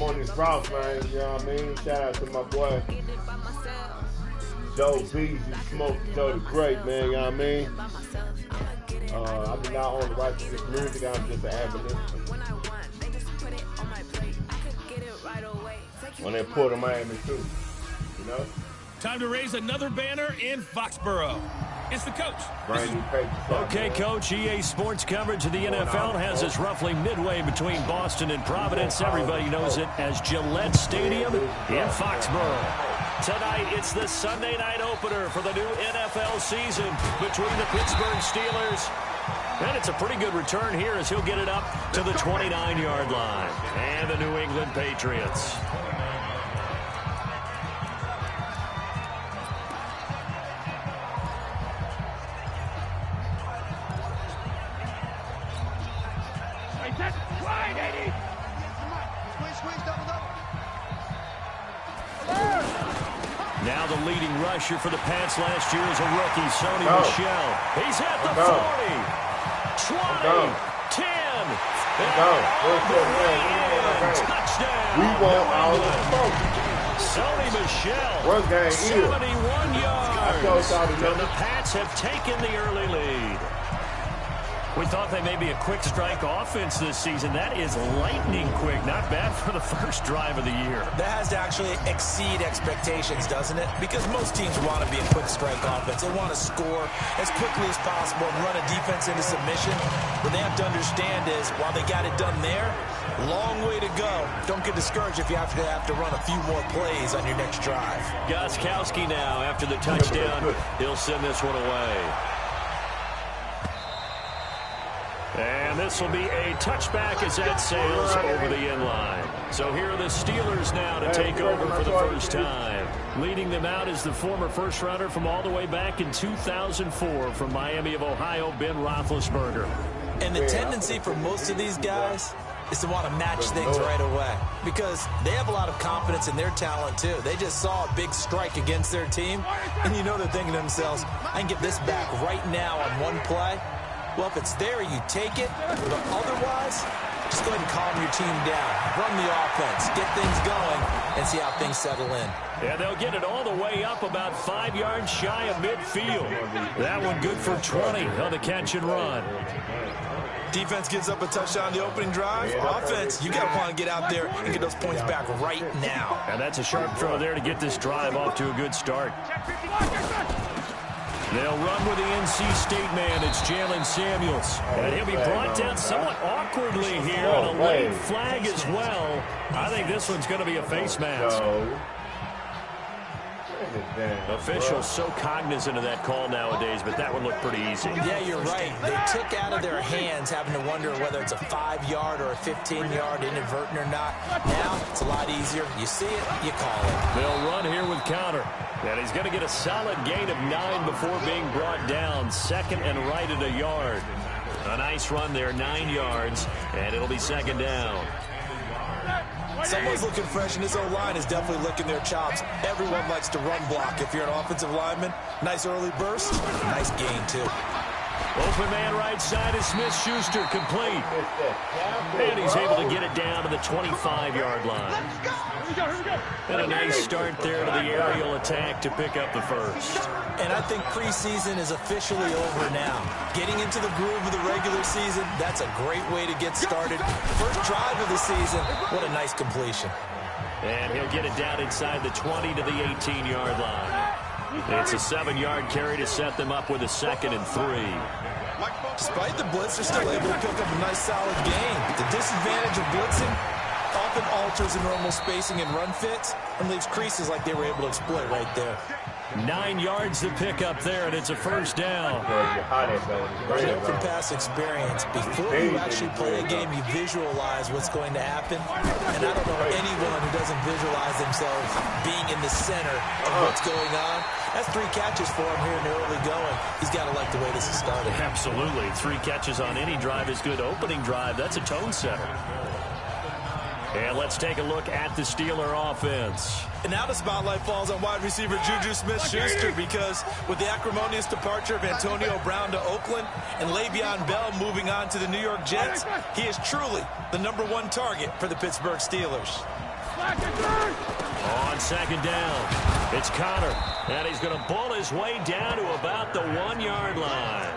I'm on this route, man. You know what I mean? Shout out to my boy Joe Beezy, Smoke Joe the Great, man. You know what I mean? I've been out on the right to this music. I'm just an avid listener. On that Port of Miami too, you know. Time to raise another banner in Foxborough. It's the coach. Okay, Coach, EA Sports coverage of the NFL has us roughly midway between Boston and Providence. Everybody knows it as Gillette Stadium in Foxborough. Tonight, it's the Sunday night opener for the new NFL season between the Pittsburgh Steelers. And it's a pretty good return here as he'll get it up to the 29-yard line. And the New England Patriots. Now the leading rusher for the Pats last year is a rookie, Sony Michel. He's at the 40, 20, 10, and touchdown. We want all the smoke. Sony Michel, 71 yards. And the Pats have taken the early lead. We thought they may be a quick strike offense this season. That is lightning quick. Not bad for the first drive of the year. That has to actually exceed expectations, doesn't it? Because most teams want to be a quick strike offense. They want to score as quickly as possible and run a defense into submission. What they have to understand is, while they got it done there, long way to go. Don't get discouraged if you have to run a few more plays on your next drive. Gostkowski now, after the touchdown, he'll send this one away. And this will be a touchback as that sails over the end line. So here are the Steelers now to take over for the first time. Leading them out is the former first-rounder from all the way back in 2004 from Miami of Ohio, Ben Roethlisberger. And the tendency for most of these guys is to want to match things right away because they have a lot of confidence in their talent, too. They just saw a big strike against their team, and you know they're thinking to themselves, I can get this back right now on one play. Well, if it's there, you take it. But otherwise, just go ahead and calm your team down. Run the offense, get things going, and see how things settle in. Yeah, they'll get it all the way up about 5 yards shy of midfield. That one good for 20 on the catch and run. Defense gives up a touchdown on the opening drive. Offense, you got to want to get out there and get those points back right now. And that's a sharp throw there to get this drive off to a good start. They'll run with the NC State man. It's Jalen Samuels. And he'll be brought down somewhat awkwardly here on a late flag as well. I think this one's going to be a face mask. Officials so cognizant of that call nowadays, but that one looked pretty easy. Yeah, you're right. They took out of their hands having to wonder whether it's a 5-yard or a 15-yard inadvertent or not. Now, it's a lot easier. You see it, you call it. They'll run here with counter. And he's going to get a solid gain of 9 before being brought down. Second and right at a yard. A nice run there, 9 yards, and it'll be second down. Someone's looking fresh, and his O-line is definitely licking their chops. Everyone likes to run block if you're an offensive lineman. Nice early burst, nice gain, too. Open man right side is Smith-Schuster, complete. And he's able to get it down to the 25-yard line. And a nice start there to the aerial attack to pick up the first. And I think preseason is officially over now. Getting into the groove of the regular season, that's a great way to get started. First drive of the season, what a nice completion. And he'll get it down inside the 20 to the 18-yard line. It's a 7-yard carry to set them up with a 2nd and 3. Despite the blitz, they're still able to pick up a nice solid gain. The disadvantage of blitzing often alters the normal spacing and run fits and leaves creases like they were able to exploit right there. 9 yards to pick up there, and it's a first down. You know, from past experience, before you actually play a game, you visualize what's going to happen. And I don't know anyone who doesn't visualize themselves being in the center of what's going on. That's 3 catches for him here in the early going. He's got to like the way this has started. Absolutely. 3 catches on any drive is good. Opening drive, that's a tone setter. And let's take a look at the Steeler offense. And now the spotlight falls on wide receiver Juju Smith-Schuster because with the acrimonious departure of Antonio Brown to Oakland and Le'Veon Bell moving on to the New York Jets, he is truly the #1 target for the Pittsburgh Steelers. On second down, it's Connor, and he's going to bull his way down to about the 1-yard line.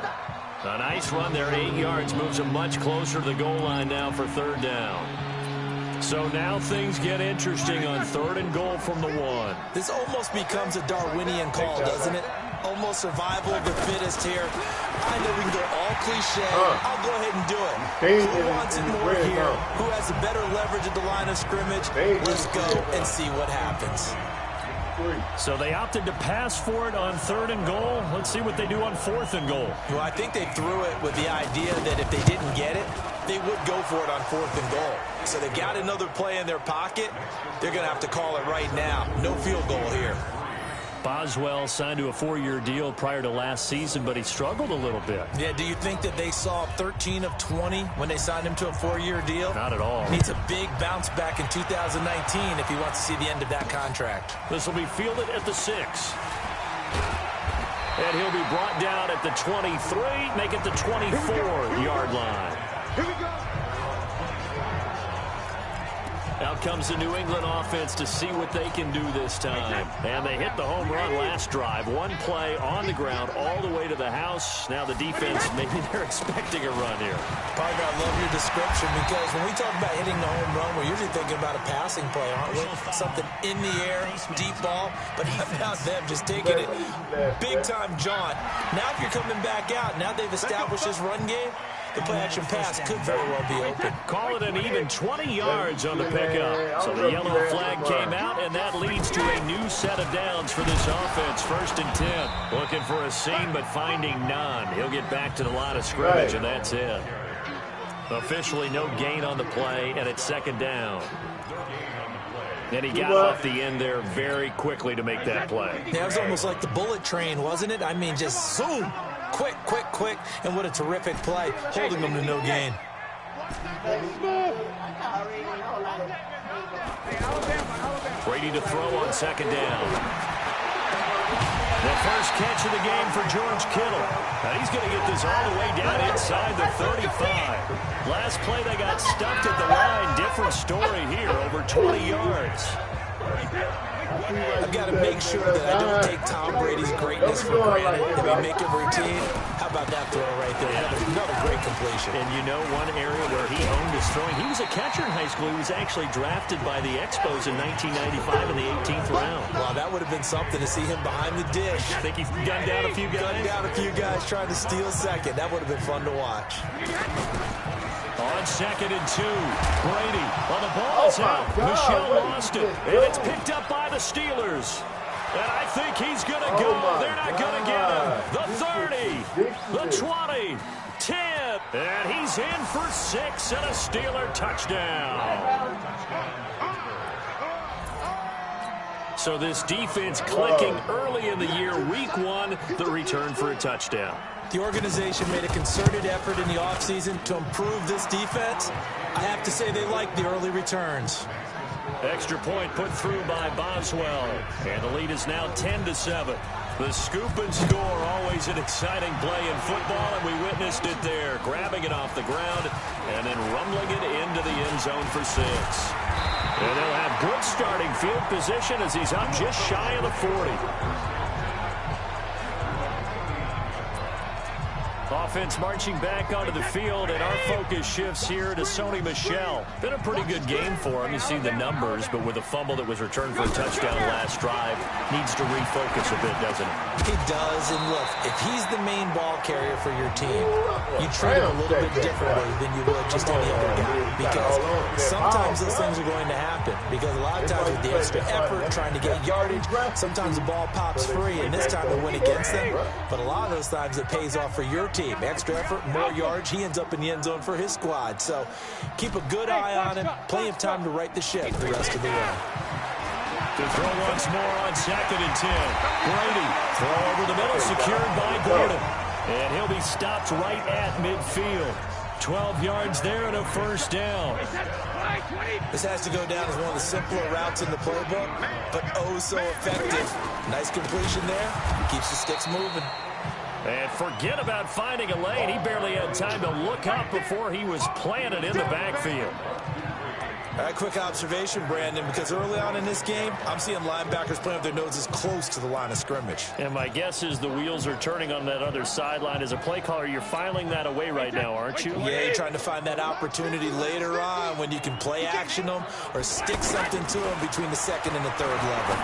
A nice run there, 8 yards, moves him much closer to the goal line now for third down. So now things get interesting on 3rd and goal from the 1. This almost becomes a Darwinian call, doesn't it? Almost survival of the fittest here. I know we can go all cliche. I'll go ahead and do it. Who wants it more here? Who has the better leverage at the line of scrimmage? Let's go and see what happens. So they opted to pass for it on 3rd and goal. Let's see what they do on 4th and goal. Well, I think they threw it with the idea that if they didn't get it, they would go for it on 4th and goal. So they got another play in their pocket. They're going to have to call it right now. No field goal here. Boswell signed to a 4-year deal prior to last season, but he struggled a little bit. Yeah, do you think that they saw 13 of 20 when they signed him to a 4-year deal? Not at all. Needs a big bounce back in 2019 if he wants to see the end of that contract. This will be fielded at the 6. And he'll be brought down at the 23, make it the 24-yard line. Here we go. Out comes the New England offense to see what they can do this time. And they hit the home run last drive. One play on the ground all the way to the house. Now the defense, maybe they're expecting a run here. Parker, I love your description because when we talk about hitting the home run, we're usually thinking about a passing play, aren't we? Something in the air, deep ball. But how about them just taking it big-time jaunt? Now if you're coming back out, now they've established this run game, the play-action pass could very well be open. Call it an even 20 yards on the pickup. So the yellow flag came out, and that leads to a new set of downs for this offense. 1st and 10. Looking for a seam, but finding none. He'll get back to the line of scrimmage, and that's it. Officially no gain on the play, and it's 2nd down. And he got off the end there very quickly to make that play. Yeah, it was almost like the bullet train, wasn't it? I mean, just zoom. Quick, quick, quick, and what a terrific play, holding them to no gain. Brady to throw on 2nd down. The first catch of the game for George Kittle. And he's going to get this all the way down inside the 35. Last play they got stuffed at the line. Different story here, over 20 yards. I've got to make sure that I don't take Tom Brady's greatness for granted, that we make it routine. How about that throw right there? Another great completion. And you know one area where he honed his throwing, he was a catcher in high school. He was actually drafted by the Expos in 1995 in the 18th round. Wow, that would have been something to see him behind the dish. I think he's gunned down a few guys. Gunned down a few guys trying to steal second. That would have been fun to watch. On 2nd and 2, Brady on the ball's out. Michelle lost it, and it's picked up by the Steelers. And I think he's going to go. They're not going to get him. The 30, the 20, 10, and he's in for 6 and a Steeler touchdown. So this defense clicking early in the year, week 1, the return for a touchdown. The organization made a concerted effort in the offseason to improve this defense. I have to say they like the early returns. Extra point put through by Boswell. And the lead is now 10-7. The scoop and score, always an exciting play in football, and we witnessed it there. Grabbing it off the ground and then rumbling it into the end zone for 6. And they'll have good starting field position as he's up just shy of the 40. Offense marching back onto the field, and our focus shifts here to Sony Michel. Been a pretty good game for him. You see the numbers, but with a fumble that was returned for a touchdown last drive, needs to refocus a bit, doesn't he? He does, and look, if he's the main ball carrier for your team, you treat him a little bit differently than you would just any other guy, because sometimes those things are going to happen, because a lot of times with the extra effort, trying to get yardage, sometimes the ball pops free, and this time it went against them, but a lot of those times it pays off for your team. Extra effort, more yards, he ends up in the end zone for his squad. So keep a good eye on him. Plenty of time to right the ship the rest of the way. To throw once more on 2nd and 10. Brady, throw over the middle, secured by Gordon. And he'll be stopped right at midfield. 12 yards there and a first down. This has to go down as one of the simpler routes in the playbook, but oh so effective. Nice completion there. Keeps the sticks moving. And forget about finding a lane. He barely had time to look up before he was planted in the backfield. All right, quick observation, Brandon, because early on in this game, I'm seeing linebackers playing with their noses close to the line of scrimmage. And my guess is the wheels are turning on that other sideline. As a play caller, you're filing that away right now, aren't you? Yeah, you're trying to find that opportunity later on when you can play action them or stick something to them between the second and the third level.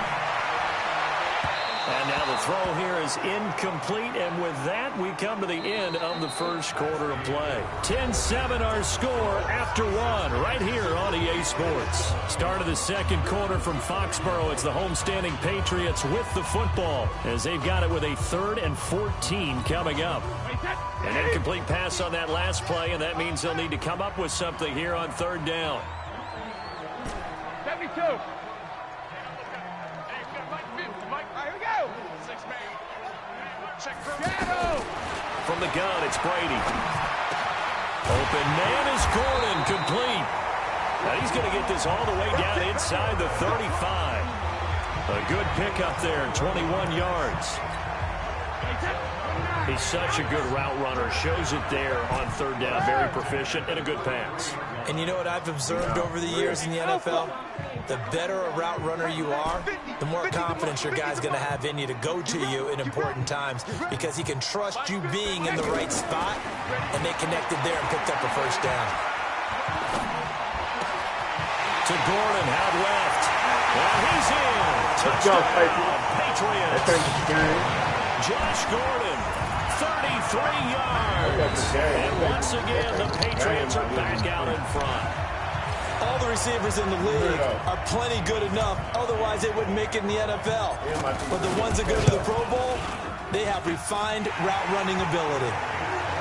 And now the throw here is incomplete, and with that, we come to the end of the first quarter of play. 10-7 our score after one, right here on EA Sports. Start of the second quarter from Foxborough. It's the homestanding Patriots with the football, as they've got it with a 3rd and 14 coming up. An incomplete pass on that last play, and that means they'll need to come up with something here on 3rd down. 72. From the gun, it's Brady. Open man is Gordon, complete. Now he's going to get this all the way down inside the 35. A good pickup there, 21 yards. He's such a good route runner. Shows it there on 3rd down. Very proficient and a good pass. And you know what I've observed over the years in the NFL? The better a route runner you are, the more confidence your guy's going to have in you to go to you in important times because he can trust you being in the right spot, and they connected there and picked up a 1st down. To Gordon, out left. And he's in. Touchdown, Patriots. Josh Gordon, 33 yards. And once again, the Patriots are back out in front. All the receivers in the league are plenty good enough. Otherwise, they wouldn't make it in the NFL. But the ones that go to the Pro Bowl, they have refined route running ability.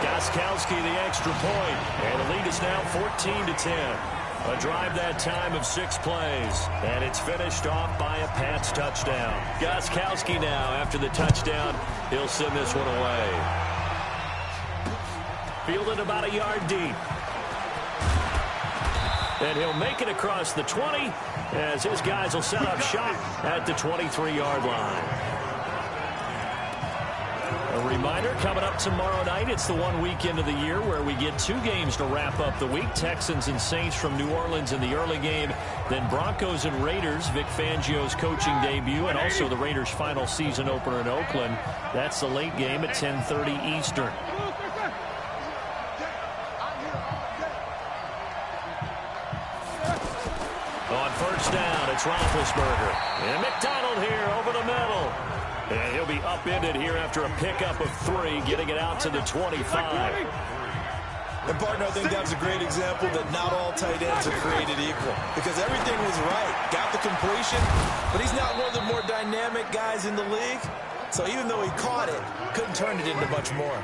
Gostkowski, the extra point. And the lead is now 14-10. A drive that time of 6 plays. And it's finished off by a Pats touchdown. Gostkowski now, after the touchdown, he'll send this one away. Fielded about a yard deep. And he'll make it across the 20 as his guys will set up shop at the 23-yard line. A reminder, coming up tomorrow night, it's the one weekend of the year where we get 2 games to wrap up the week. Texans and Saints from New Orleans in the early game. Then Broncos and Raiders, Vic Fangio's coaching debut, and also the Raiders' final season opener in Oakland. That's the late game at 10:30 Eastern. On 1st down, it's Roethlisberger. And McDonald here over the middle. And he'll be upended here after a pickup of 3, getting it out to the 25. And, partner, I think that was a great example that not all tight ends are created equal. Because everything was right. Got the completion, but he's not one of the more dynamic guys in the league. So even though he caught it, couldn't turn it into much more.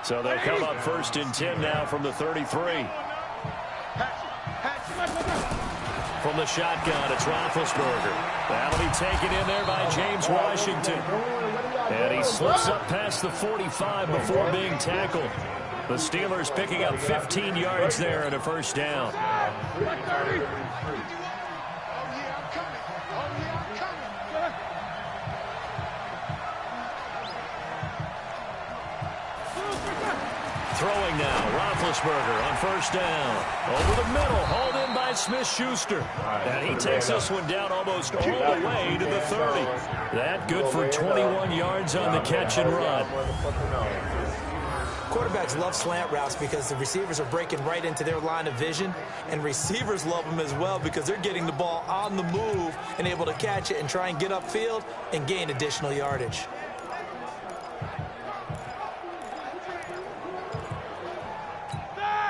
So they'll come up 1st and 10 now from the 33. From the shotgun, it's Roethlisberger. That'll be taken in there by James Washington. And he slips up past the 45 before being tackled. The Steelers picking up 15 yards there and a 1st down. Throwing now, Roethlisberger on 1st down. Over the middle, hauled in by Smith-Schuster. And he takes this one down almost all the way to the 30. That good for 21 yards on the catch and run. Quarterbacks love slant routes because the receivers are breaking right into their line of vision, and receivers love them as well because they're getting the ball on the move and able to catch it and try and get upfield and gain additional yardage.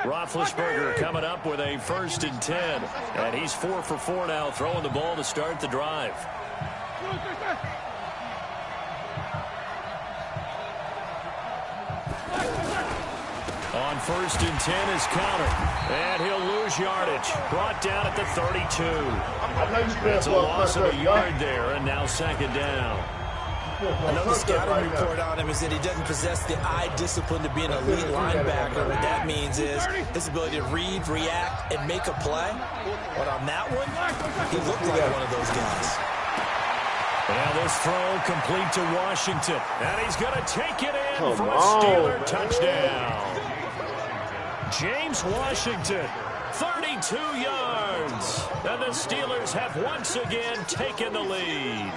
Roethlisberger coming up with a 1st and 10. And he's 4 for 4 now, throwing the ball to start the drive. On 1st and 10 is Connor. And he'll lose yardage. Brought down at the 32. It's a loss of a yard there, and now 2nd down. Another scouting report on him is that he doesn't possess the eye discipline to be an elite linebacker. What that means is his ability to read, react, and make a play. But on that one, he looked like one of those guys. And this throw complete to Washington. And he's going to take it in for a Steeler touchdown. James Washington, 32 yards. And the Steelers have once again taken the lead.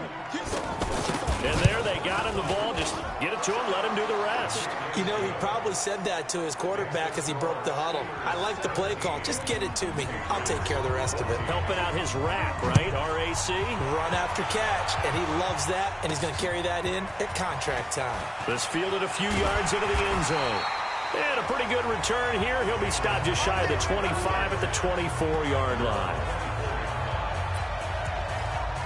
And there they got him the ball. Just get it to him, let him do the rest. You know, he probably said that to his quarterback as he broke the huddle. I like the play call. Just get it to me. I'll take care of the rest of it. Helping out his rack, right? R-A-C? Run after catch. And he loves that, and he's going to carry that in at contract time. This fielded a few yards into the end zone. And a pretty good return here. He'll be stopped just shy of the 25 at the 24-yard line.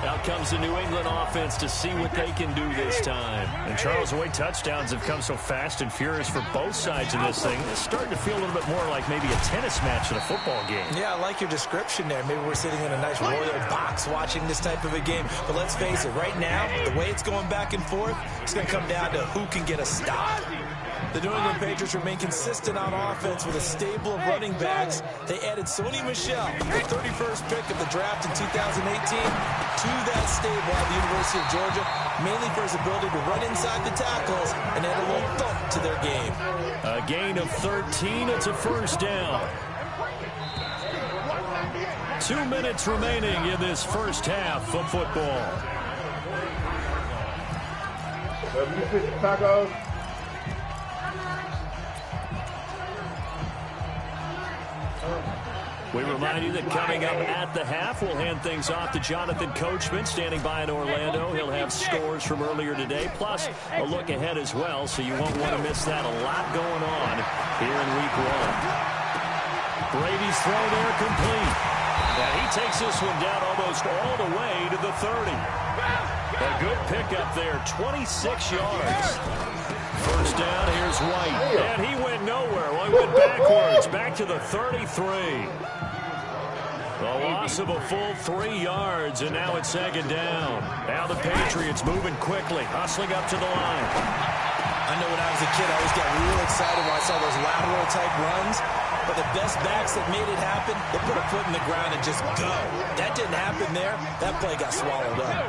Out comes the New England offense to see what they can do this time. And Charles, the way touchdowns have come so fast and furious for both sides of this thing, it's starting to feel a little bit more like maybe a tennis match than a football game. Yeah, I like your description there. Maybe we're sitting in a nice royal box watching this type of a game. But let's face it, right now, the way it's going back and forth, it's going to come down to who can get a stop. The New England Patriots remain consistent on offense with a stable of running backs. They added Sony Michel, the 31st pick of the draft in 2018, to that stable at the University of Georgia, mainly for his ability to run inside the tackles and add a little thump to their game. A gain of 13. It's a first down. 2 minutes remaining in this first half of football. Tacos. We remind you that coming up at the half, we'll hand things off to Jonathan Coachman, standing by in Orlando. He'll have scores from earlier today, plus a look ahead as well, so you won't want to miss that. A lot going on here in Week 1. Brady's throw there complete. And he takes this one down almost all the way to the 30. A good pickup there, 26 yards. First down, here's White. And he went nowhere. Well, he went backwards, back to the 33. A loss of a full 3 yards, and now it's second down. Now the Patriots moving quickly, hustling up to the line. I know when I was a kid, I always got real excited when I saw those lateral-type runs. But the best backs that made it happen, they put a foot in the ground and just go. That didn't happen there. That play got swallowed up.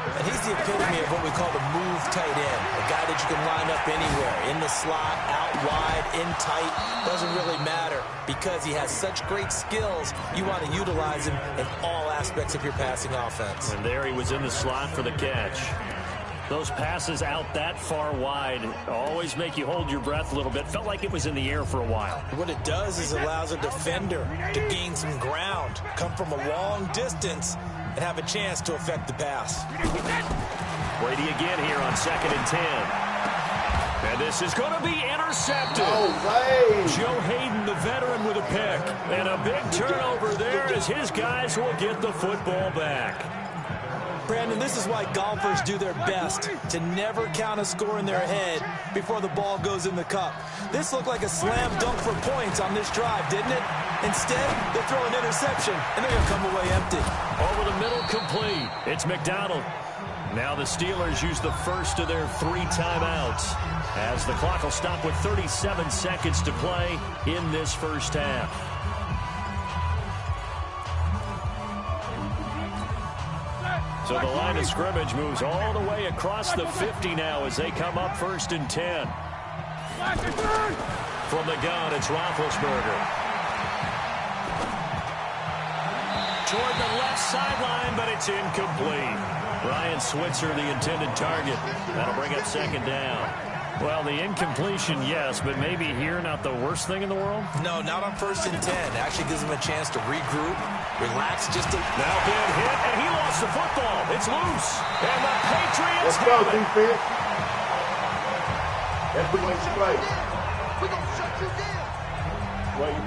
And he's the epitome of what we call the move tight end. A guy that you can line up anywhere. In the slot, out wide, in tight. Doesn't really matter because he has such great skills. You want to utilize him in all aspects of your passing offense. And there he was in the slot for the catch. Those passes out that far wide always make you hold your breath a little bit. Felt like it was in the air for a while. What it does is allows a defender to gain some ground, come from a long distance, and have a chance to affect the pass. Brady again here on 2nd and 10. And this is going to be intercepted. No way. Joe Hayden, the veteran, with a pick. And a big turnover there as his guys will get the football back. Brandon, this is why golfers do their best to never count a score in their head before the ball goes in the cup. This looked like a slam dunk for points on this drive, didn't it? Instead, they throw an interception, and they're going to come away empty. Over the middle, complete. It's McDonald. Now the Steelers use the first of their 3 timeouts as the clock will stop with 37 seconds to play in this first half. So the line of scrimmage moves all the way across the 50 now as they come up 1st and 10. From the gun, it's Roethlisberger. Toward the left sideline, but it's incomplete. Ryan Switzer, the intended target. That'll bring up 2nd down. Well, the incompletion, yes, but maybe here not the worst thing in the world? No, not on 1st and 10. Actually gives him a chance to regroup, relax just a... Now being hit, and he lost the football. It's loose. And the Patriots Let's go, defense. That's the way you play.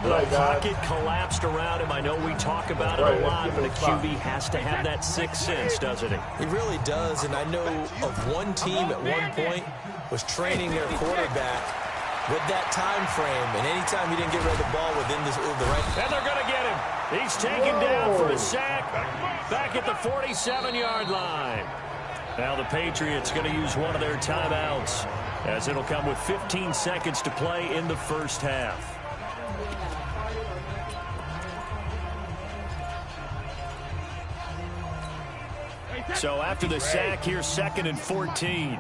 The pocket collapsed around him. I know we talk about it a lot, but a QB has to have that 6th sense, doesn't he? He really does, and I know of one team at one point was training their quarterback with that time frame, and anytime he didn't get rid of the ball within the right... And they're going to get him. He's taken down for a sack back at the 47-yard line. Now the Patriots going to use one of their timeouts as it'll come with 15 seconds to play in the first half. So after the sack, here's 2nd and 14.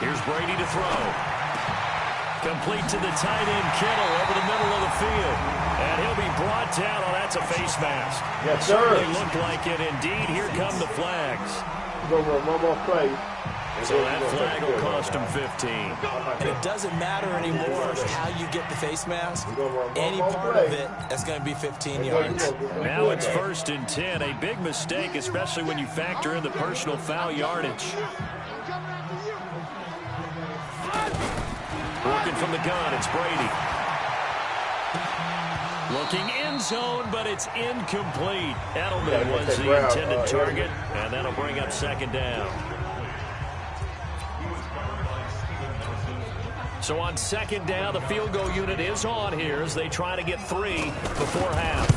Here's Brady to throw. Complete to the tight end, Kittle, over the middle of the field. And he'll be brought down. Oh, that's a face mask. Yes, sir. Certainly looked like it. Indeed, here come the flags. We're going to run one more play. So that flag will cost him 15. And it doesn't matter anymore how you get the face mask. Any part of it, that's going to be 15 yards. Now it's 1st and 10. A big mistake, especially when you factor in the personal foul yardage. Working from the gun, it's Brady. Looking end zone, but it's incomplete. Edelman was the intended target, and that'll bring up 2nd down. So on 2nd down, the field goal unit is on here as they try to get 3 before half.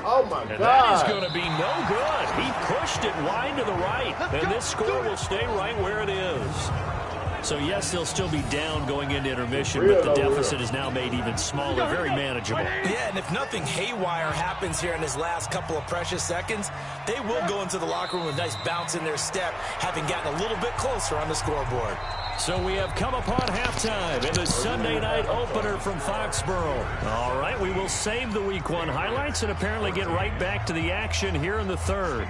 Oh, my God. And that is going to be no good. He pushed it wide to the right, and this score will stay right where it is. So, yes, they'll still be down going into intermission, but the deficit is now made even smaller, very manageable. Yeah, and if nothing haywire happens here in his last couple of precious seconds, they will go into the locker room with a nice bounce in their step, having gotten a little bit closer on the scoreboard. So we have come upon halftime in the Sunday night opener from Foxborough. All right, we will save the Week 1 highlights and apparently get right back to the action here in the 3rd.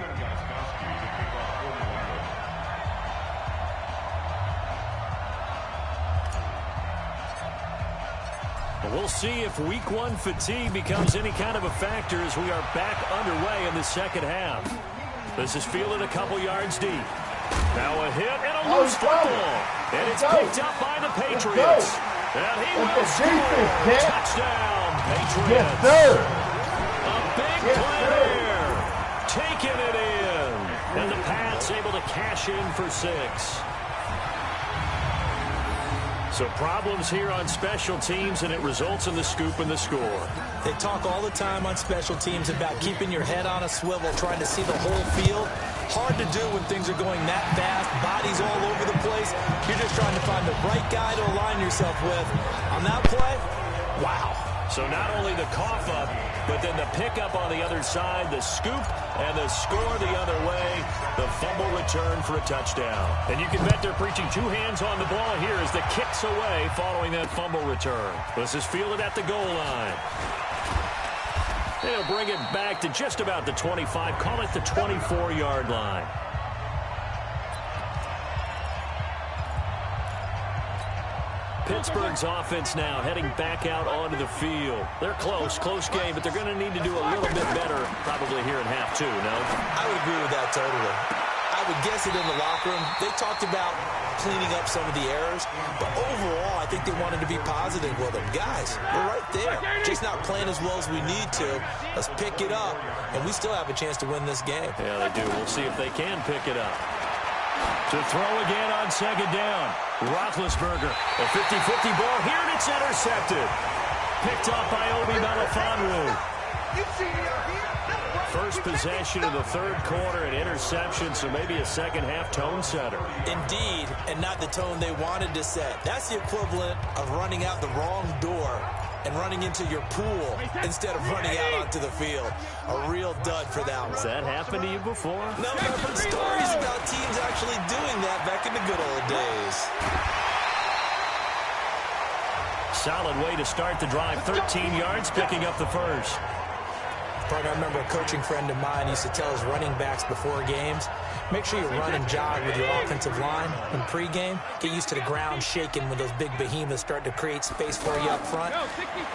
We'll see if Week 1 fatigue becomes any kind of a factor as we are back underway in the 2nd half. This is fielded a couple yards deep. Now a hit and a loose football. And it's picked up by the Patriots. And he will score. Touchdown, Patriots. Yes, sir. A big play there. Taking it in. And the Pats able to cash in for 6. So problems here on special teams, and it results in the scoop and the score. They talk all the time on special teams about keeping your head on a swivel, trying to see the whole field. Hard to do when things are going that fast, bodies all over the place. You're just trying to find the right guy to align yourself with. On that play, wow. So not only the cough up, but then the pickup on the other side, the scoop, and the score the other way, the fumble return for a touchdown. And you can bet they're preaching 2 hands on the ball here as the kick's away following that fumble return. This is fielded at the goal line. They'll bring it back to just about the 25, call it the 24-yard line. Pittsburgh's offense now heading back out onto the field. They're close game, but they're going to need to do a little bit better probably here in half 2, no? I would agree with that totally. I would guess it in the locker room. They talked about cleaning up some of the errors, but overall, I think they wanted to be positive with them. Guys, we're right there. Just not playing as well as we need to. Let's pick it up, and we still have a chance to win this game. Yeah, they do. We'll see if they can pick it up. To throw again on 2nd down. Roethlisberger, a 50-50 ball here, and it's intercepted. Picked up by Obi Melifonwu. First possession of the 3rd quarter, an interception, so maybe a 2nd half tone setter. Indeed, and not the tone they wanted to set. That's the equivalent of running out the wrong door and running into your pool instead of running out onto the field. A real dud for that one. Has that happened to you before? No, I've heard stories about teams actually doing that back in the good old days. Solid way to start the drive. 13 yards, picking up the first. Partner, I remember a coaching friend of mine used to tell his running backs before games, make sure you run and jog with your offensive line in pregame. Get used to the ground shaking when those big behemoths start to create space for you up front.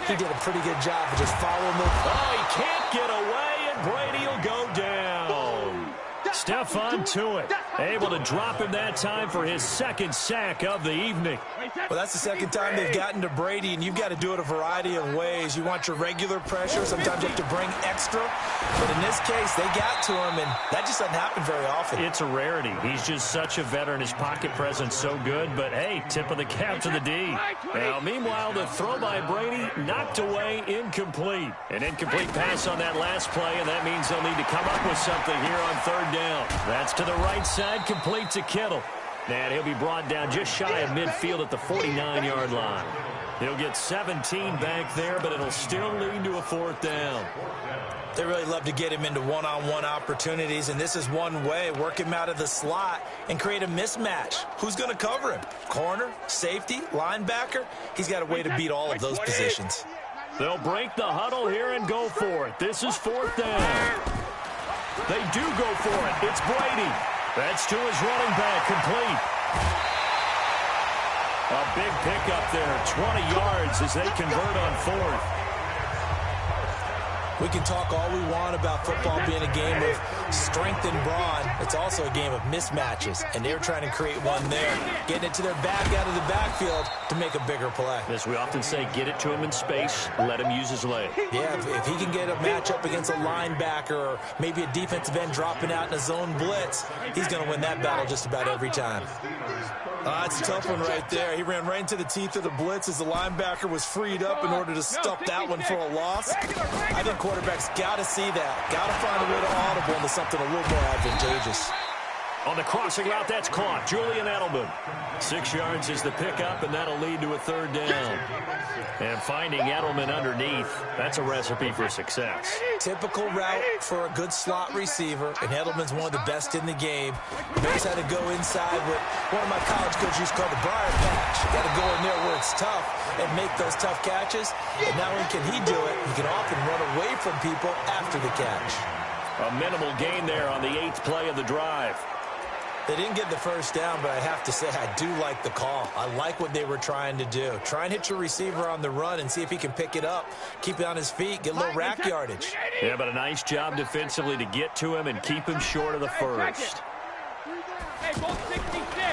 He did a pretty good job of just following them. Oh, he can't get away, and Brady will go down. Stephon Tuitt able to drop him that time for his 2nd sack of the evening. Well, that's the 2nd time they've gotten to Brady, and you've got to do it a variety of ways. You want your regular pressure. Sometimes you have to bring extra. But in this case, they got to him, and that just doesn't happen very often. It's a rarity. He's just such a veteran. His pocket presence so good. But, hey, tip of the cap to the D. Now, meanwhile, the throw by Brady knocked away, incomplete. An incomplete pass on that last play, and that means they'll need to come up with something here on 3rd down. That's to the right side, complete to Kittle. And he'll be brought down just shy of midfield at the 49-yard line. He'll get 17 back there, but it'll still lead to a 4th down. They really love to get him into one-on-one opportunities, and this is one way. Work him out of the slot and create a mismatch. Who's going to cover him? Corner, safety, linebacker? He's got a way to beat all of those positions. They'll break the huddle here and go for it. This is 4th down. They do go for it. It's Brady. That's to his running back, complete. A big pickup there, 20 yards as they convert on 4th. We can talk all we want about football being a game of strength and brawn. It's also a game of mismatches, and they're trying to create one there, getting it to their back out of the backfield to make a bigger play. As we often say, get it to him in space, let him use his leg. Yeah, if he can get a matchup against a linebacker or maybe a defensive end dropping out in a zone blitz, he's going to win that battle just about every time. It's a tough one right there. He ran right into the teeth of the blitz as the linebacker was freed up in order to stuff that one for a loss. I think quarterbacks got to see that. Got to find a way to audible into something a little more advantageous. On the crossing route, that's caught. Julian Edelman. 6 yards is the pickup, and that'll lead to a 3rd down. And finding Edelman underneath, that's a recipe for success. Typical route for a good slot receiver, and Edelman's one of the best in the game. Knows how to go inside what one of my college coaches used to call the Briar Patch. Got to go in there where it's tough and make those tough catches. And not only can he do it, he can often run away from people after the catch. A minimal gain there on the 8th play of the drive. They didn't get the 1st down, but I have to say I do like the call. I like what they were trying to do. Try and hit your receiver on the run and see if he can pick it up, keep it on his feet, get a little rack yardage. Yeah, but a nice job defensively to get to him and keep him short of the 1st.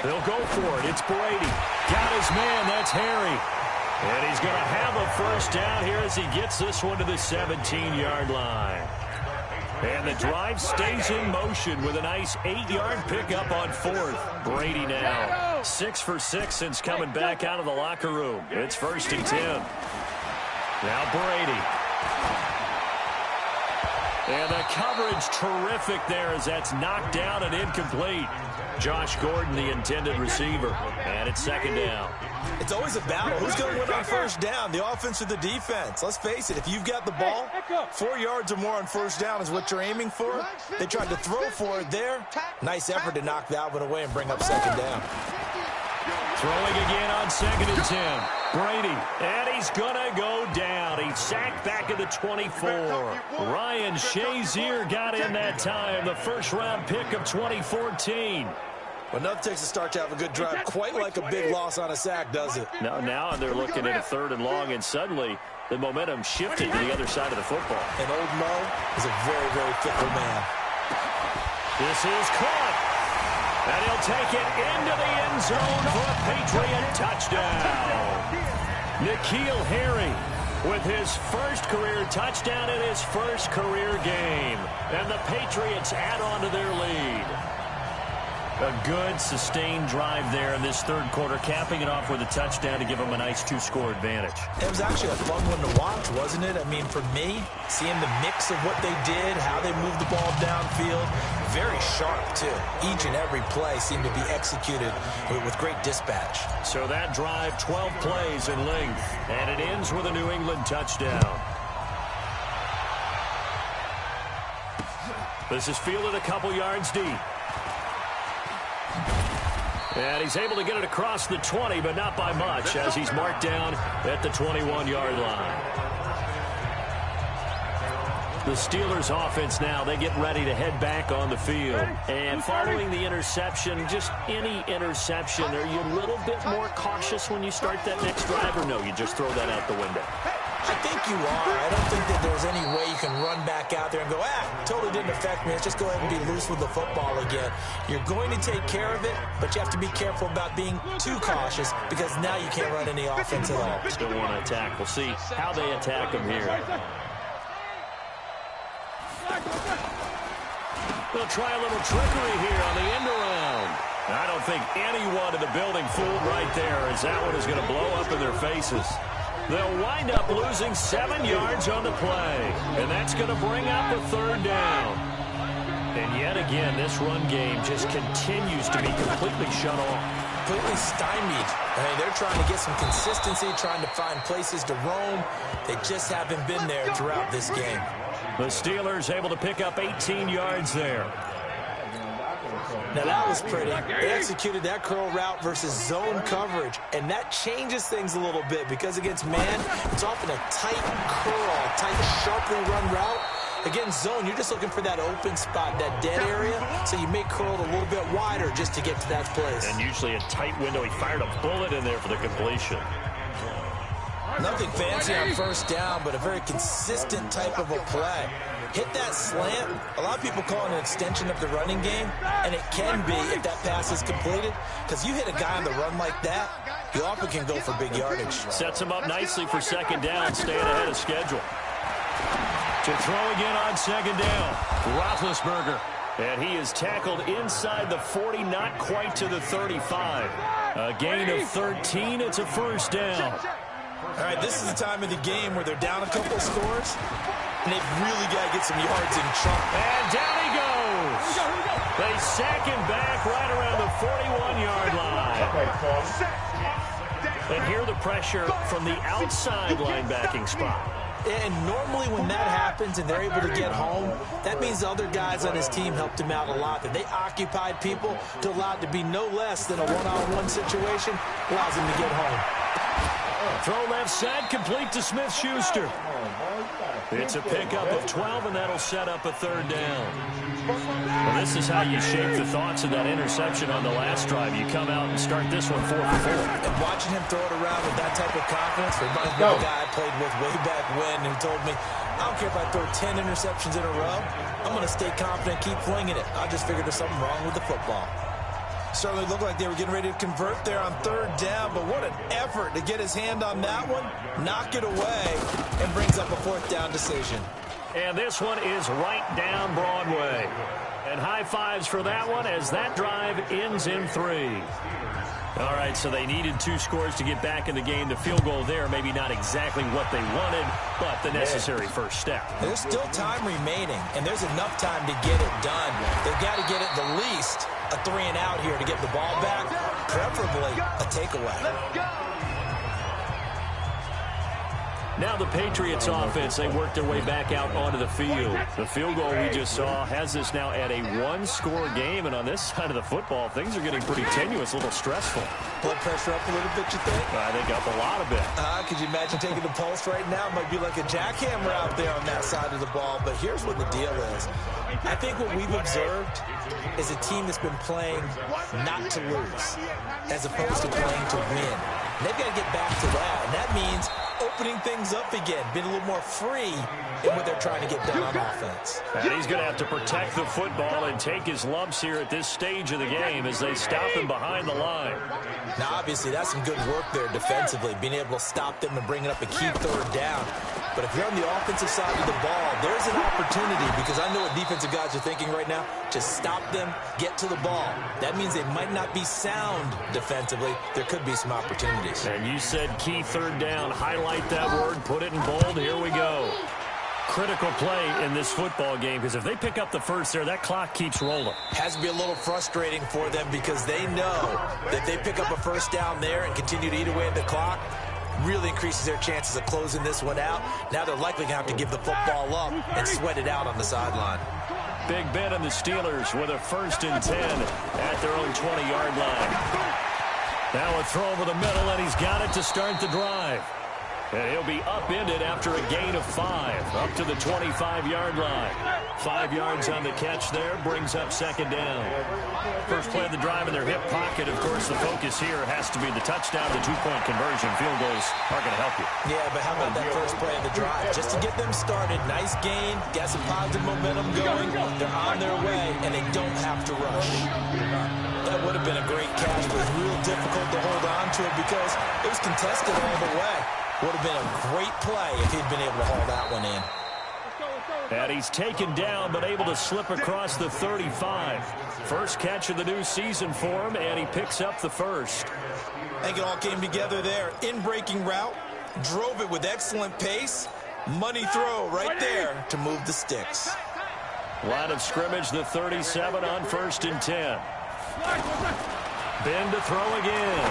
They'll go for it. It's Brady. Got his man. That's Harry. And he's going to have a 1st down here as he gets this one to the 17-yard line. And the drive stays in motion with a nice 8-yard pickup on 4th. Brady now 6 for 6 since coming back out of the locker room. It's 1st and 10. Now Brady. And the coverage terrific there as that's knocked down and incomplete. Josh Gordon, the intended receiver. And it's 2nd down. It's always a battle. Who's going to win on 1st down, the offense or the defense? Let's face it, if you've got the ball, 4 yards or more on 1st down is what you're aiming for. They tried to throw for it there. Nice effort to knock that one away and bring up 2nd down. Throwing again on 2nd and 10. Brady, and he's going to go down. He's sacked back at the 24. Ryan Shazier got in that time, the 1st-round pick of 2014. Well, nothing takes a start to have a good drive quite like a big loss on a sack, does it? No, now they're looking at a 3rd and long, and suddenly the momentum shifted to the other side of the football. And old Mo is a very, very fickle man. This is caught. And he'll take it into the end zone for a Patriot touchdown. N'Keal Harry with his 1st career touchdown in his 1st career game. And the Patriots add on to their lead. A good, sustained drive there in this 3rd quarter, capping it off with a touchdown to give them a nice 2-score advantage. It was actually a fun one to watch, wasn't it? I mean, for me, seeing the mix of what they did, how they moved the ball downfield, very sharp, too. Each and every play seemed to be executed with great dispatch. So that drive, 12 plays in length, and it ends with a New England touchdown. This is fielded a couple yards deep. And he's able to get it across the 20, but not by much, as he's marked down at the 21-yard line. The Steelers offense now, they get ready to head back on the field. And following the interception, just any interception, are you a little bit more cautious when you start that next drive, or no, you just throw that out the window? I think you are. I don't think that there's any way you can run back out there and go, totally didn't affect me. Let's just go ahead and be loose with the football again. You're going to take care of it, but you have to be careful about being too cautious because now you can't run any offense at all. Still want to attack. We'll see how they attack them here. They'll try a little trickery here on the end around. I don't think anyone in the building fooled right there, as that one is going to blow up in their faces. They'll wind up losing 7 yards on the play, and that's going to bring up a 3rd down. And yet again, this run game just continues to be completely shut off. Completely stymied. I mean, they're trying to get some consistency, trying to find places to roam. They just haven't been there throughout this game. The Steelers able to pick up 18 yards there. Now, that was pretty. They executed that curl route versus zone coverage, and that changes things a little bit because against man, it's often a tight curl, tight, sharply run route. Against zone, you're just looking for that open spot, that dead area, so you may curl it a little bit wider just to get to that place. And usually a tight window. He fired a bullet in there for the completion. Nothing fancy on first down, but a very consistent type of a play. Hit that slant. A lot of people call it an extension of the running game, and it can be if that pass is completed, because you hit a guy on the run like that, you often can go for big yardage. Sets him up nicely for second down, staying ahead of schedule. To throw again on second down, Roethlisberger. And he is tackled inside the 40, not quite to the 35. A gain of 13, it's a first down. All right, this is the time of the game where they're down a couple of scores, and they've really got to get some yards in chunk. And down he goes. They sack him back right around the 41-yard line. And here the pressure from the outside linebacking spot. And normally when that happens and they're able to get home, that means the other guys on his team helped him out a lot. That they occupied people to allow it to be no less than a one-on-one situation, allows him to get home. Throw left side, complete to Smith-Schuster. It's a pickup of 12, and that'll set up a third down. Well, this is how you shape the thoughts of that interception on the last drive. You come out and start this one 4 for 4. And watching him throw it around with that type of confidence reminds me of a guy I played with way back when who told me, I don't care if I throw 10 interceptions in a row, I'm going to stay confident, keep flinging it. I just figured there's something wrong with the football. Certainly looked like they were getting ready to convert there on third down, but what an effort to get his hand on that one, knock it away, and brings up a fourth down decision. And this one is right down Broadway. And high fives for that one as that drive ends in 3. All right, so they needed 2 scores to get back in the game. The field goal there, maybe not exactly what they wanted, but the necessary first step. There's still time remaining, and there's enough time to get it done. They've got to get it the least a 3-and-out here to get the ball back, preferably a takeaway. Now the Patriots offense, they work their way back out onto the field. The field goal we just saw has this now at a 1-score game, and on this side of the football, things are getting pretty tenuous, a little stressful. Blood pressure up a little bit, you think? I think up a lot of it. Could you imagine taking the pulse right now? It might be like a jackhammer out there on that side of the ball, but here's what the deal is. I think what we've observed is a team that's been playing not to lose as opposed to playing to win. And they've got to get back to that, and that means opening things up again, being a little more free in what they're trying to get done on offense. And he's going to have to protect the football and take his lumps here at this stage of the game as they stop him behind the line. Now, obviously, that's some good work there defensively, being able to stop them and bring it up a key third down. But if you're on the offensive side of the ball, there's an opportunity, because I know what defensive guys are thinking right now. Just stop them, get to the ball. That means they might not be sound defensively. There could be some opportunities. And you said key third down. Highlight that word, put it in bold. Here we go. Critical play in this football game, because if they pick up the first there, that clock keeps rolling. Has to be a little frustrating for them, because they know that they pick up a first down there and continue to eat away at the clock, really increases their chances of closing this one out. Now they're likely going to have to give the football up and sweat it out on the sideline. Big Ben and the Steelers with a 1st and 10 at their own 20-yard line. Now a throw over the middle, and he's got it to start the drive. And he'll be upended after a gain of 5, up to the 25-yard line. 5 yards on the catch there, brings up second down. First play of the drive in their hip pocket. Of course, the focus here has to be the touchdown, the 2-point conversion. Field goals are going to help you. Yeah, but how about that first play of the drive? Just to get them started, nice gain, got some positive momentum going. They're on their way, and they don't have to rush. That would have been a great catch, but it was real difficult to hold on to it because it was contested all the way. Would have been a great play if he'd been able to haul that one in. And he's taken down, but able to slip across the 35. First catch of the new season for him, and he picks up the first. I think it all came together there. In-breaking route, drove it with excellent pace. Money throw right there to move the sticks. Line of scrimmage, the 37 on 1st and 10. Ben to throw again.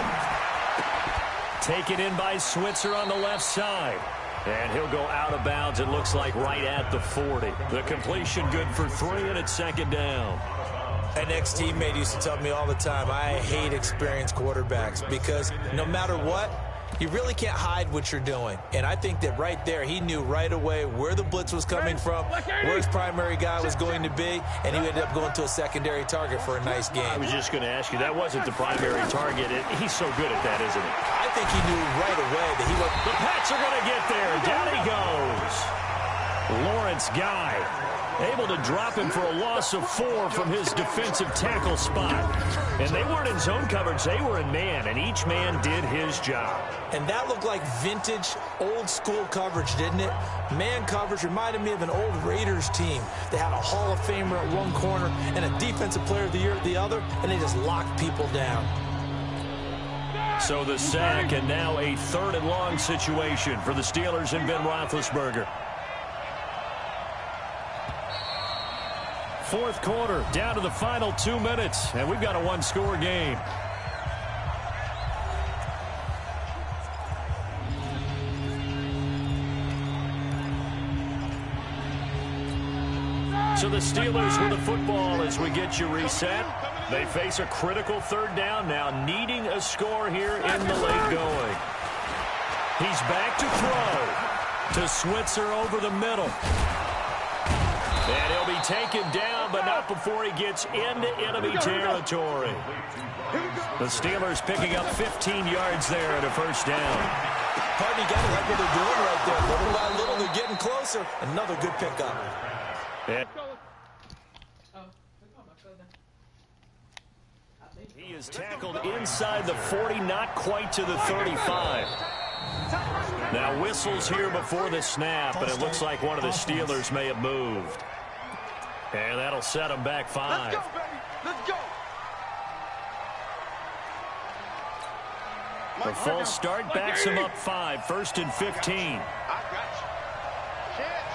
Taken in by Switzer on the left side. And he'll go out of bounds, it looks like, right at the 40. The completion good for 3, and it's 2nd down. An ex-teammate used to tell me all the time, I hate experienced quarterbacks because no matter what, you really can't hide what you're doing. And I think that right there, he knew right away where the blitz was coming from, where his primary guy was going to be, and he ended up going to a secondary target for a nice game. I was just going to ask you, that wasn't the primary target. He's so good at that, isn't he? I think he knew right away that he would. The Pats are going to get there. Down he goes. Lawrence Guy able to drop him for a loss of 4 from his defensive tackle spot. And they weren't in zone coverage. They were in man, and each man did his job. And that looked like vintage, old-school coverage, didn't it? Man coverage reminded me of an old Raiders team. They had a Hall of Famer at one corner and a Defensive Player of the Year at the other, and they just locked people down. So the sack, and now a 3rd and long situation for the Steelers and Ben Roethlisberger. 4th quarter, down to the final 2 minutes, and we've got a 1-score game. So the Steelers with the football as we get you reset. They face a critical 3rd down now, needing a score here in the late going. He's back to throw to Switzer over the middle. And he'll be taken down, but not before he gets into enemy territory. The Steelers picking up 15 yards there at a 1st down. Pardon, you got to like what they're doing right there. Little by little, they're getting closer. Another good pickup. And he is tackled inside the 40, not quite to the 35. Now whistles here before the snap, and it looks like one of the Steelers may have moved. And that'll set him back 5. Let's go, baby. Let's go. The false start backs him up 5. 1st and 15. I got you. Check.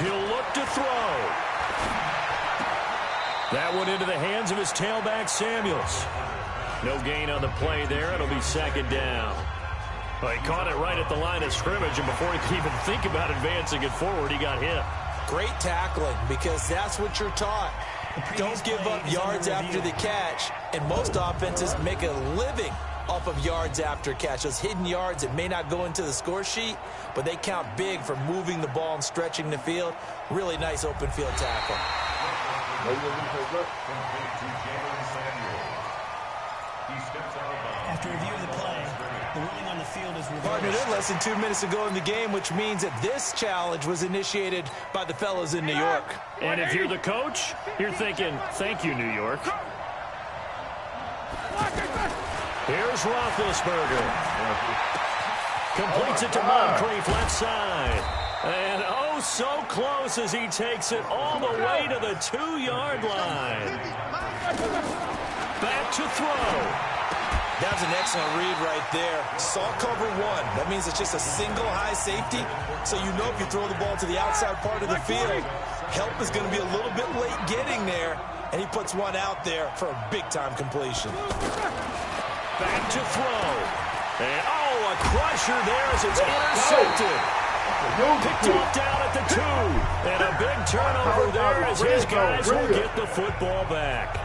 He'll look to throw. That one into the hands of his tailback, Samuels. No gain on the play there. It'll be 2nd down. Well, he caught it right at the line of scrimmage, and before he could even think about advancing it forward, he got hit. Great tackling, because that's what you're taught. Don't give up yards after the catch, and most offenses make a living off of yards after catch. Those hidden yards that may not go into the score sheet, but they count big for moving the ball and stretching the field. Really nice open field tackle. After review of the play, the ruling on the field is Partnered reversed. in less than 2 minutes to go in the game, which means that this challenge was initiated by the fellas in New York. And if you're the coach, you're thinking, thank you, New York. Here's Roethlisberger. Completes it to Moncrief, left side. And oh, so close as he takes it all the way to the 2-yard line. Back to throw. That was an excellent read right there. Saw cover 1. That means it's just a single high safety. So you know if you throw the ball to the outside part of the field, help is going to be a little bit late getting there. And he puts one out there for a big-time completion. Back to throw. And oh, a crusher there as it's intercepted. Picked off down at the 2. And a big turnover there as his guys will get the football back.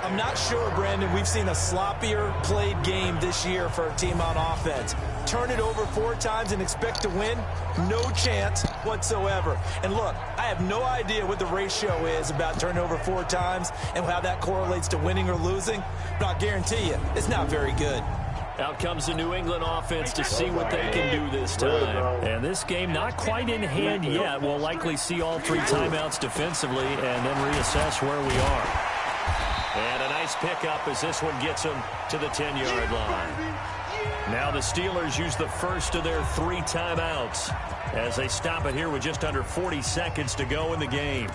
I'm not sure, Brandon, we've seen a sloppier played game this year for a team on offense. Turn it over 4 times and expect to win? No chance whatsoever. And look, I have no idea what the ratio is about turning over 4 times and how that correlates to winning or losing, but I'll guarantee you, it's not very good. Out comes the New England offense to see what they can do this time. And this game not quite in hand yet. We'll likely see all 3 timeouts defensively and then reassess where we are. And a nice pickup as this one gets them to the 10-yard line. Now the Steelers use the first of their 3 timeouts as they stop it here with just under 40 seconds to go in the game.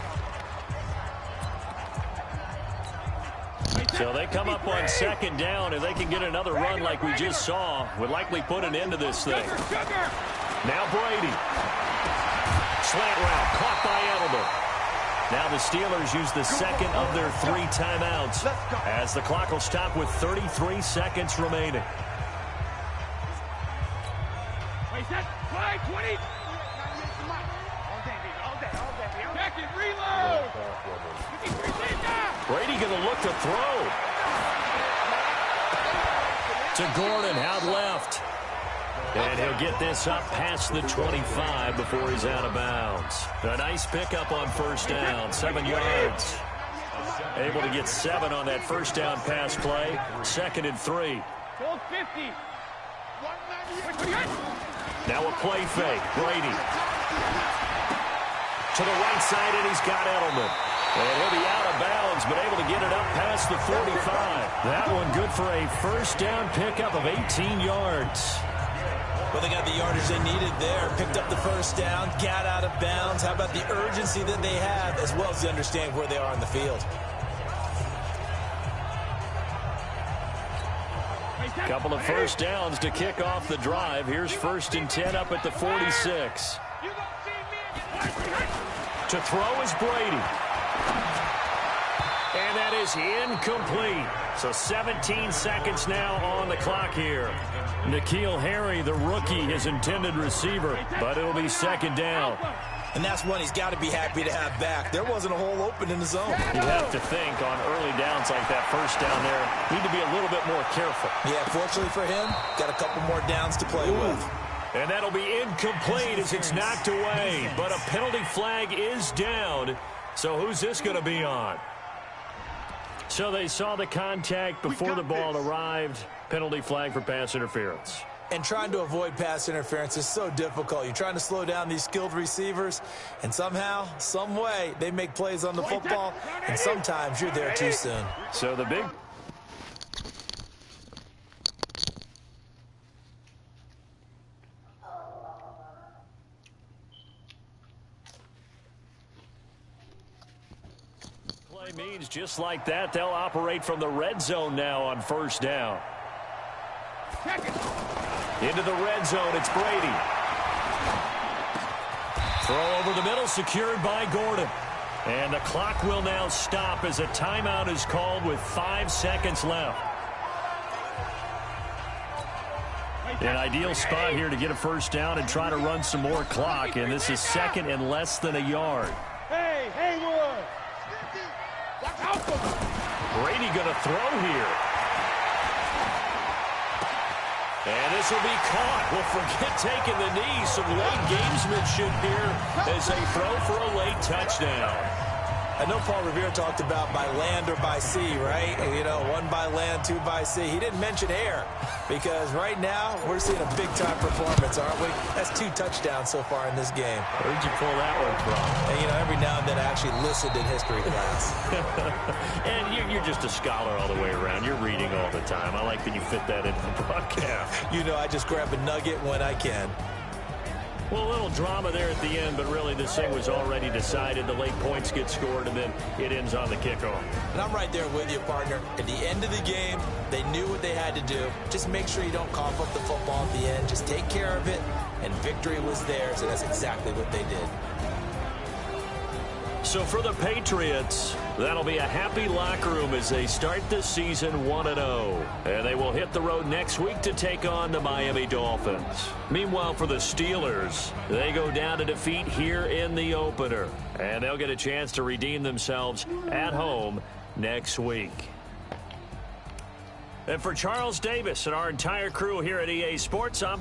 So they come up on 2nd down, and they can get another run like we just saw. Would likely put an end to this thing. Now Brady. slant route caught by Edelman. Now the Steelers use the second of their 3 timeouts as the clock will stop with 33 seconds remaining. Wait, set, play, 20. Back and reload. Brady going to look to throw. To Gordon, out left. And he'll get this up past the 25 before he's out of bounds. A nice pickup on first down, 7 yards. Able to get 7 on that first down pass play. 2nd and 3. Now a play fake. Brady. To the right side, and he's got Edelman. And he'll be out of bounds, but able to get it up past the 45. That one good for a first down pickup of 18 yards. Well, they got the yardage they needed there. Picked up the first down, got out of bounds. How about the urgency that they have, as well as they understand where they are on the field? Couple of first downs to kick off the drive. Here's 1st and 10 up at the 46. To throw is Brady. And that is incomplete. So 17 seconds now on the clock here. N'Keal Harry, the rookie, his intended receiver, but it'll be 2nd down. And that's one he's got to be happy to have back. There wasn't a hole open in the zone. You have to think on early downs like that first down there, need to be a little bit more careful. Yeah, fortunately for him, got a couple more downs to play with. And that'll be incomplete as it's knocked away. But a penalty flag is down. So who's this going to be on? So they saw the contact before the ball arrived. Penalty flag for pass interference. And trying to avoid pass interference is so difficult. You're trying to slow down these skilled receivers, and somehow, some way, they make plays on the football, and sometimes you're there too soon. So the big... play means just like that, they'll operate from the red zone now on first down. Into the red zone, it's Brady. Throw over the middle, secured by Gordon. And the clock will now stop as a timeout is called with 5 seconds left. An ideal spot here to get a first down and try to run some more clock. And this is 2nd and less than a yard. Hey, Haywood. Brady going to throw here. And this will be caught. Well, forget taking the knee. Some late gamesmanship here as they throw for a late touchdown. I know Paul Revere talked about by land or by sea, right? You know, 1 by land, 2 by sea. He didn't mention air because right now we're seeing a big-time performance, aren't we? That's 2 touchdowns so far in this game. Where'd you pull that one from? And, you know, every now and then I actually listened in history class. And you're just a scholar all the way around. You're reading all the time. I like that you fit that into the broadcast. You know, I just grab a nugget when I can. Well, a little drama there at the end, but really this thing was already decided. The late points get scored, and then it ends on the kickoff. And I'm right there with you, partner. At the end of the game, they knew what they had to do. Just make sure you don't cough up the football at the end. Just take care of it, and victory was theirs, and that's exactly what they did. So for the Patriots, that'll be a happy locker room as they start the season 1-0. And they will hit the road next week to take on the Miami Dolphins. Meanwhile, for the Steelers, they go down to defeat here in the opener. And they'll get a chance to redeem themselves at home next week. And for Charles Davis and our entire crew here at EA Sports, I'm